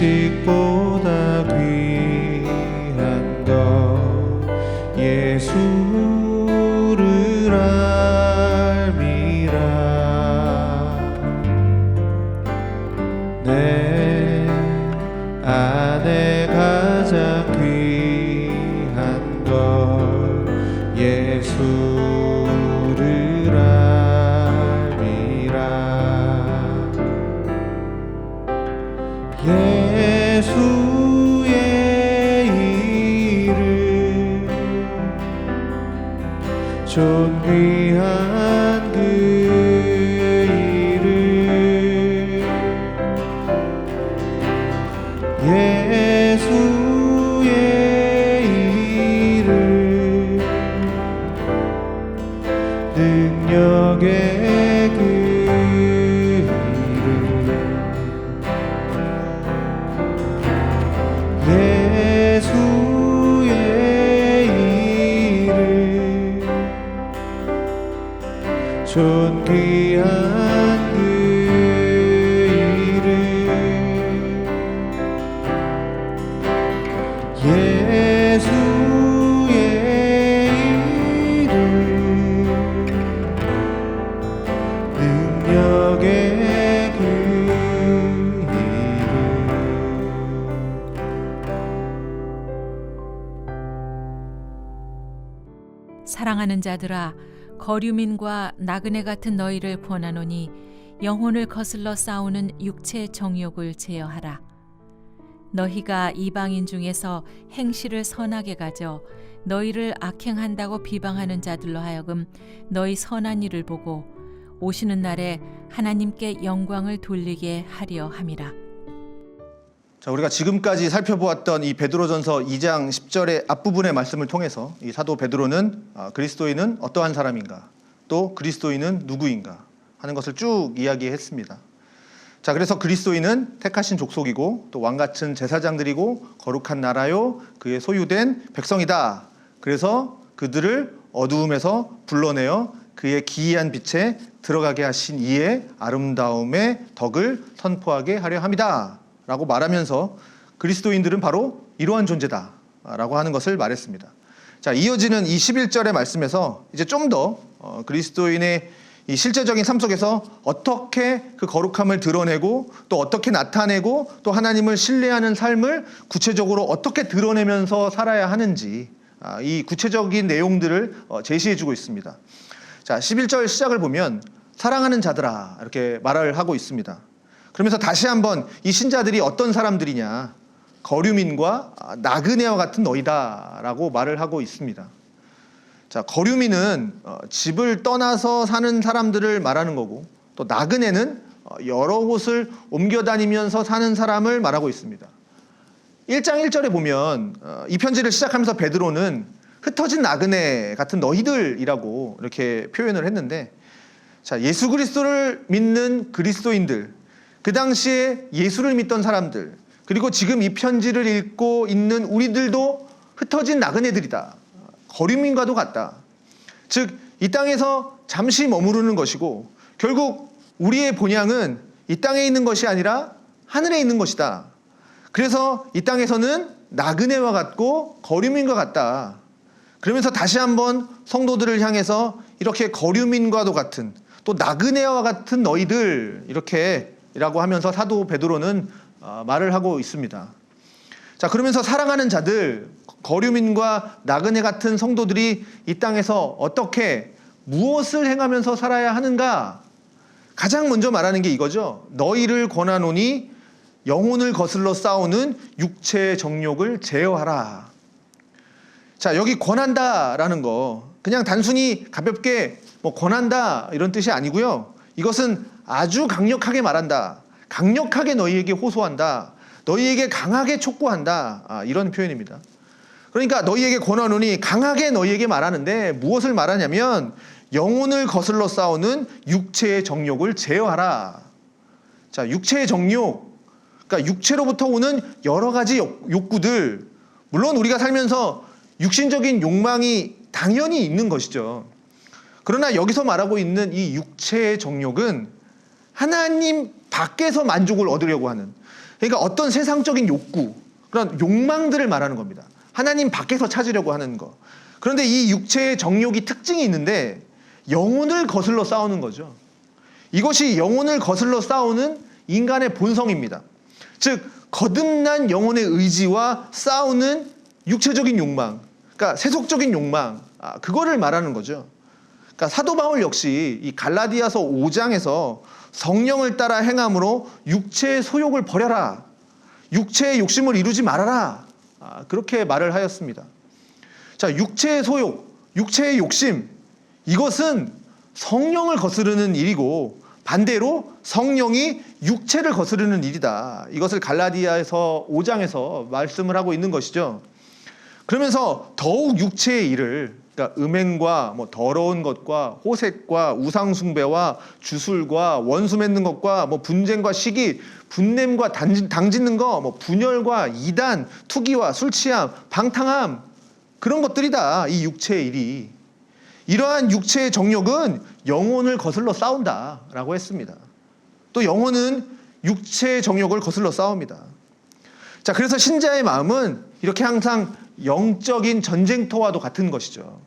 음식보다 귀한 것 예수를 알미라. 내 안에 가장 귀한 것 예수를 알미라. 예수의 이름 존귀한 그 이름 예수의 이름 능력의 그 예수의 이름 존귀한 그 이름 예수의 이름 능력의 그 이름. 사랑하는 자들아, 거류민과 나그네 같은 너희를 권하노니 영혼을 거슬러 싸우는 육체의 정욕을 제어하라. 너희가 이방인 중에서 행실을 선하게 가져 너희를 악행한다고 비방하는 자들로 하여금 너희 선한 일을 보고 오시는 날에 하나님께 영광을 돌리게 하려 함이라. 자, 우리가 지금까지 살펴보았던 이 베드로전서 2장 10절의 앞부분의 말씀을 통해서 이 사도 베드로는 그리스도인은 어떠한 사람인가, 또 그리스도인은 누구인가 하는 것을 쭉 이야기했습니다. 자, 그래서 그리스도인은 택하신 족속이고 또 왕같은 제사장들이고 거룩한 나라요 그의 소유된 백성이다. 그래서 그들을 어두움에서 불러내어 그의 기이한 빛에 들어가게 하신 이의 아름다움의 덕을 선포하게 하려 함이다 라고 말하면서 그리스도인들은 바로 이러한 존재다 라고 하는 것을 말했습니다. 자, 이어지는 이 11절의 말씀에서 이제 좀 더 그리스도인의 이 실제적인 삶 속에서 어떻게 그 거룩함을 드러내고 또 어떻게 나타내고 또 하나님을 신뢰하는 삶을 구체적으로 어떻게 드러내면서 살아야 하는지 이 구체적인 내용들을 제시해주고 있습니다. 자, 11절 시작을 보면 사랑하는 자들아 이렇게 말을 하고 있습니다. 그러면서 다시 한번 이 신자들이 어떤 사람들이냐, 거류민과 나그네와 같은 너희다라고 말을 하고 있습니다. 자, 거류민은 집을 떠나서 사는 사람들을 말하는 거고, 또 나그네는 여러 곳을 옮겨 다니면서 사는 사람을 말하고 있습니다. 1장 1절에 보면 이 편지를 시작하면서 베드로는 흩어진 나그네 같은 너희들이라고 이렇게 표현을 했는데, 자, 예수 그리스도를 믿는 그리스도인들, 그 당시에 예수를 믿던 사람들, 그리고 지금 이 편지를 읽고 있는 우리들도 흩어진 나그네들이다. 거류민과도 같다. 즉, 이 땅에서 잠시 머무르는 것이고 결국 우리의 본향은 이 땅에 있는 것이 아니라 하늘에 있는 것이다. 그래서 이 땅에서는 나그네와 같고 거류민과 같다. 그러면서 다시 한번 성도들을 향해서 이렇게 거류민과도 같은, 또 나그네와 같은 너희들 이렇게 라고 하면서 사도 베드로는 말을 하고 있습니다. 자, 그러면서 사랑하는 자들, 거류민과 나그네 같은 성도들이 이 땅에서 어떻게 무엇을 행하면서 살아야 하는가? 가장 먼저 말하는 게 이거죠. 너희를 권하노니 영혼을 거슬러 싸우는 육체의 정욕을 제어하라. 자, 여기 권한다라는 거 그냥 단순히 가볍게 뭐 권한다 이런 뜻이 아니고요. 이것은 아주 강력하게 말한다. 강력하게 너희에게 호소한다. 너희에게 강하게 촉구한다. 이런 표현입니다. 그러니까 너희에게 권하노니 강하게 너희에게 말하는데 무엇을 말하냐면 영혼을 거슬러 싸우는 육체의 정욕을 제어하라. 자, 육체의 정욕, 그러니까 육체로부터 오는 여러 가지 욕구들, 물론 우리가 살면서 육신적인 욕망이 당연히 있는 것이죠. 그러나 여기서 말하고 있는 이 육체의 정욕은 하나님 밖에서 만족을 얻으려고 하는, 그러니까 어떤 세상적인 욕구, 그런 욕망들을 말하는 겁니다. 하나님 밖에서 찾으려고 하는 거. 그런데 이 육체의 정욕이 특징이 있는데 영혼을 거슬러 싸우는 거죠. 이것이 영혼을 거슬러 싸우는 인간의 본성입니다. 즉 거듭난 영혼의 의지와 싸우는 육체적인 욕망, 그러니까 세속적인 욕망, 그거를 말하는 거죠. 그러니까 사도 바울 역시 이 갈라디아서 5장에서 성령을 따라 행함으로 육체의 소욕을 버려라, 육체의 욕심을 이루지 말아라, 그렇게 말을 하였습니다. 자, 육체의 소욕, 육체의 욕심, 이것은 성령을 거스르는 일이고 반대로 성령이 육체를 거스르는 일이다. 이것을 갈라디아에서 5장에서 말씀을 하고 있는 것이죠. 그러면서 더욱 육체의 일을, 그러니까 음행과 뭐 더러운 것과 호색과 우상숭배와 주술과 원수 맺는 것과 뭐 분쟁과 시기, 분냄과 당짓는 거, 뭐 분열과 이단, 투기와 술취함, 방탕함, 그런 것들이다. 이 육체의 일이. 이러한 육체의 정욕은 영혼을 거슬러 싸운다라고 했습니다. 또 영혼은 육체의 정욕을 거슬러 싸웁니다. 자, 그래서 신자의 마음은 이렇게 항상 영적인 전쟁터와도 같은 것이죠.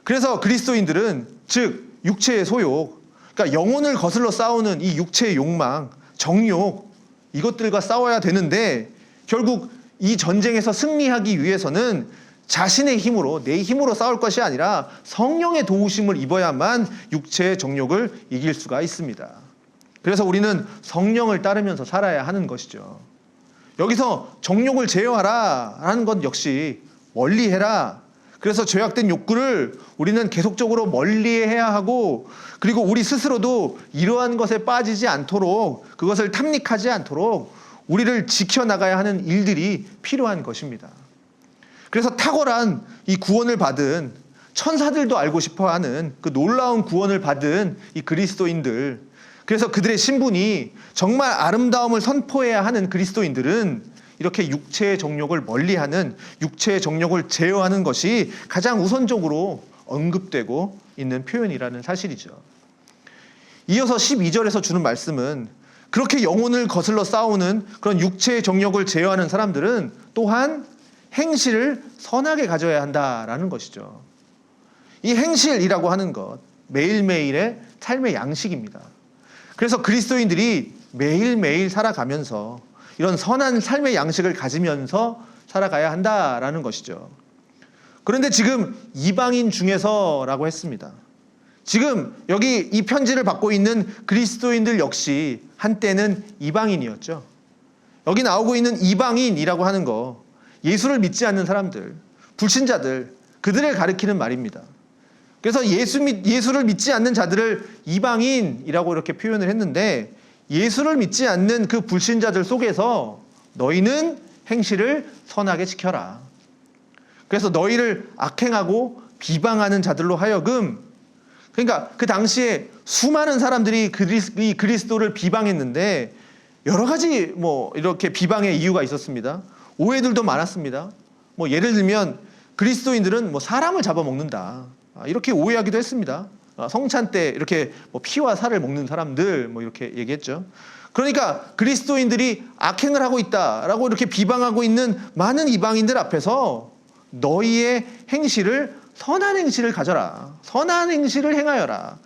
그래서 그리스도인들은 즉 육체의 소욕, 그러니까 영혼을 거슬러 싸우는 이 육체의 욕망, 정욕, 이것들과 싸워야 되는데 결국 이 전쟁에서 승리하기 위해서는 자신의 힘으로, 내 힘으로 싸울 것이 아니라 성령의 도우심을 입어야만 육체의 정욕을 이길 수가 있습니다. 그래서 우리는 성령을 따르면서 살아야 하는 것이죠. 여기서 정욕을 제어하라 하는 것 역시 멀리해라. 그래서 죄악된 욕구를 우리는 계속적으로 멀리해야 하고, 그리고 우리 스스로도 이러한 것에 빠지지 않도록, 그것을 탐닉하지 않도록 우리를 지켜나가야 하는 일들이 필요한 것입니다. 그래서 탁월한 이 구원을 받은 천사들도 알고 싶어하는 그 놀라운 구원을 받은 이 그리스도인들, 그래서 그들의 신분이 정말 아름다움을 선포해야 하는 그리스도인들은 이렇게 육체의 정욕을 멀리하는, 육체의 정욕을 제어하는 것이 가장 우선적으로 언급되고 있는 표현이라는 사실이죠. 이어서 12절에서 주는 말씀은 그렇게 영혼을 거슬러 싸우는 그런 육체의 정욕을 제어하는 사람들은 또한 행실을 선하게 가져야 한다라는 것이죠. 이 행실이라고 하는 것, 매일매일의 삶의 양식입니다. 그래서 그리스도인들이 매일매일 살아가면서 이런 선한 삶의 양식을 가지면서 살아가야 한다라는 것이죠. 그런데 지금 이방인 중에서라고 했습니다. 지금 여기 이 편지를 받고 있는 그리스도인들 역시 한때는 이방인이었죠. 여기 나오고 있는 이방인이라고 하는 거, 예수를 믿지 않는 사람들, 불신자들, 그들을 가리키는 말입니다. 그래서 예수를 믿지 않는 자들을 이방인이라고 이렇게 표현을 했는데, 예수를 믿지 않는 그 불신자들 속에서 너희는 행실을 선하게 지켜라. 그래서 너희를 악행하고 비방하는 자들로 하여금, 그러니까 그 당시에 수많은 사람들이 이 그리스도를 비방했는데 여러 가지 뭐 이렇게 비방의 이유가 있었습니다. 오해들도 많았습니다. 뭐 예를 들면 그리스도인들은 뭐 사람을 잡아먹는다, 이렇게 오해하기도 했습니다. 성찬 때 이렇게 뭐 피와 살을 먹는 사람들, 뭐 이렇게 얘기했죠. 그러니까 그리스도인들이 악행을 하고 있다라고 이렇게 비방하고 있는 많은 이방인들 앞에서 너희의 행실을, 선한 행실을 가져라, 선한 행실을 행하여라.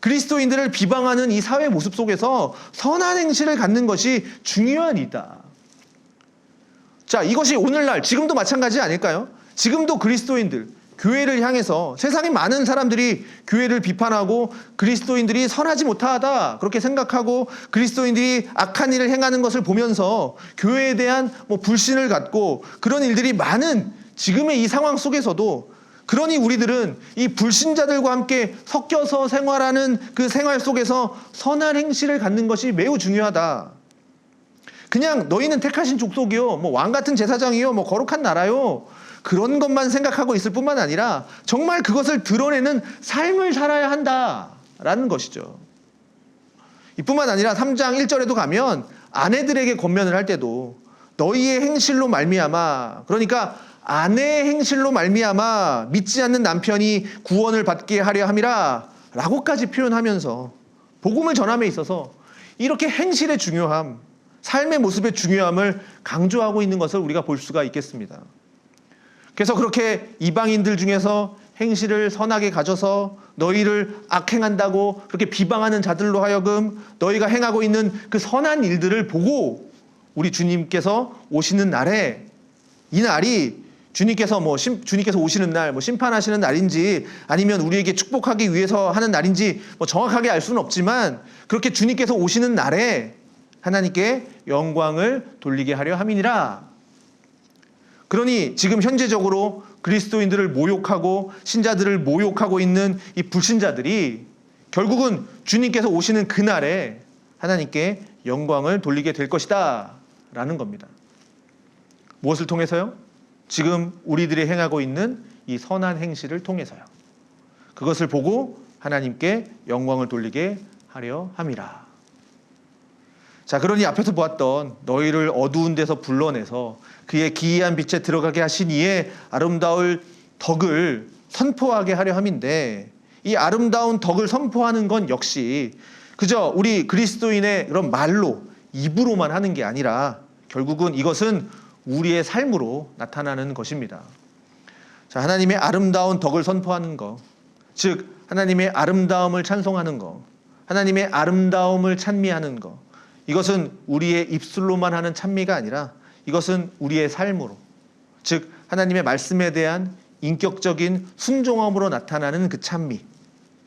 그리스도인들을 비방하는 이 사회 모습 속에서 선한 행실을 갖는 것이 중요한 일이다. 자, 이것이 오늘날 지금도 마찬가지 아닐까요? 지금도 그리스도인들, 교회를 향해서 세상에 많은 사람들이 교회를 비판하고 그리스도인들이 선하지 못하다 그렇게 생각하고 그리스도인들이 악한 일을 행하는 것을 보면서 교회에 대한 뭐 불신을 갖고 그런 일들이 많은 지금의 이 상황 속에서도, 그러니 우리들은 이 불신자들과 함께 섞여서 생활하는 그 생활 속에서 선한 행실을 갖는 것이 매우 중요하다. 그냥 너희는 택하신 족속이요, 뭐 왕 같은 제사장이요, 뭐 거룩한 나라요, 그런 것만 생각하고 있을 뿐만 아니라 정말 그것을 드러내는 삶을 살아야 한다라는 것이죠. 이뿐만 아니라 3장 1절에도 가면 아내들에게 권면을 할 때도 너희의 행실로 말미암아, 그러니까 아내의 행실로 말미암아 믿지 않는 남편이 구원을 받게 하려 함이라 라고까지 표현하면서 복음을 전함에 있어서 이렇게 행실의 중요함, 삶의 모습의 중요함을 강조하고 있는 것을 우리가 볼 수가 있겠습니다. 그래서 그렇게 이방인들 중에서 행실을 선하게 가져서 너희를 악행한다고 그렇게 비방하는 자들로 하여금 너희가 행하고 있는 그 선한 일들을 보고 우리 주님께서 오시는 날에, 이 날이 주님께서 주님께서 오시는 날, 심판하시는 날인지 아니면 우리에게 축복하기 위해서 하는 날인지 정확하게 알 수는 없지만, 그렇게 주님께서 오시는 날에 하나님께 영광을 돌리게 하려 함이니라. 그러니 지금 현재적으로 그리스도인들을 모욕하고 신자들을 모욕하고 있는 이 불신자들이 결국은 주님께서 오시는 그날에 하나님께 영광을 돌리게 될 것이다 라는 겁니다. 무엇을 통해서요? 지금 우리들이 행하고 있는 이 선한 행실을 통해서요. 그것을 보고 하나님께 영광을 돌리게 하려 함이라. 자, 그러니 앞에서 보았던 너희를 어두운 데서 불러내서 그의 기이한 빛에 들어가게 하신 이의 아름다울 덕을 선포하게 하려 함인데, 이 아름다운 덕을 선포하는 건 역시 그저 우리 그리스도인의 그런 말로, 입으로만 하는 게 아니라 결국은 이것은 우리의 삶으로 나타나는 것입니다. 자, 하나님의 아름다운 덕을 선포하는 것, 즉 하나님의 아름다움을 찬송하는 것, 하나님의 아름다움을 찬미하는 것, 이것은 우리의 입술로만 하는 찬미가 아니라 이것은 우리의 삶으로, 즉 하나님의 말씀에 대한 인격적인 순종함으로 나타나는 그 찬미,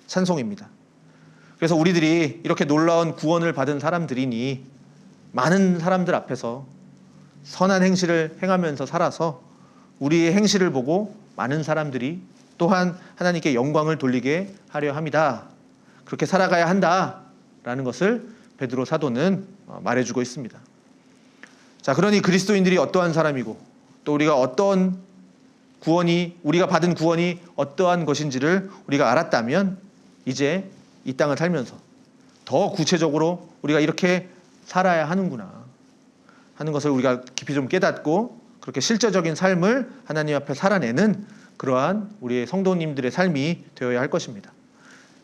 찬송입니다. 그래서 우리들이 이렇게 놀라운 구원을 받은 사람들이니 많은 사람들 앞에서 선한 행실을 행하면서 살아서 우리의 행실을 보고 많은 사람들이 또한 하나님께 영광을 돌리게 하려 합니다. 그렇게 살아가야 한다라는 것을 베드로 사도는 말해주고 있습니다. 자, 그러니 그리스도인들이 어떠한 사람이고 또 우리가 받은 구원이 어떠한 것인지를 우리가 알았다면 이제 이 땅을 살면서 더 구체적으로 우리가 이렇게 살아야 하는구나 하는 것을 우리가 깊이 좀 깨닫고 그렇게 실제적인 삶을 하나님 앞에 살아내는 그러한 우리의 성도님들의 삶이 되어야 할 것입니다.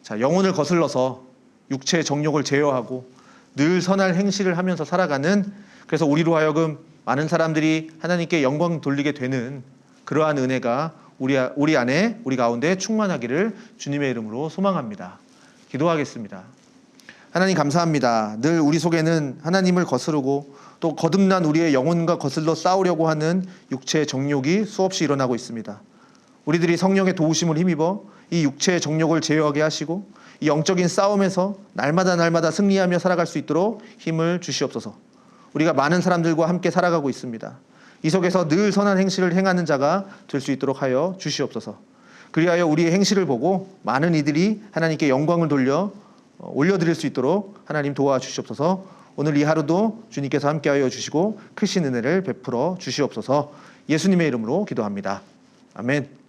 자, 영혼을 거슬러서 육체의 정욕을 제어하고 늘 선할 행실을 하면서 살아가는, 그래서 우리로 하여금 많은 사람들이 하나님께 영광 돌리게 되는 그러한 은혜가 우리 안에, 우리 가운데 충만하기를 주님의 이름으로 소망합니다. 기도하겠습니다. 하나님 감사합니다. 늘 우리 속에는 하나님을 거스르고 또 거듭난 우리의 영혼과 거슬러 싸우려고 하는 육체의 정욕이 수없이 일어나고 있습니다. 우리들이 성령의 도우심을 힘입어 이 육체의 정욕을 제어하게 하시고 이 영적인 싸움에서 날마다 승리하며 살아갈 수 있도록 힘을 주시옵소서. 우리가 많은 사람들과 함께 살아가고 있습니다. 이 속에서 늘 선한 행실을 행하는 자가 될 수 있도록 하여 주시옵소서. 그리하여 우리의 행실을 보고 많은 이들이 하나님께 영광을 돌려 올려드릴 수 있도록 하나님 도와주시옵소서. 오늘 이 하루도 주님께서 함께하여 주시고 크신 은혜를 베풀어 주시옵소서. 예수님의 이름으로 기도합니다. 아멘.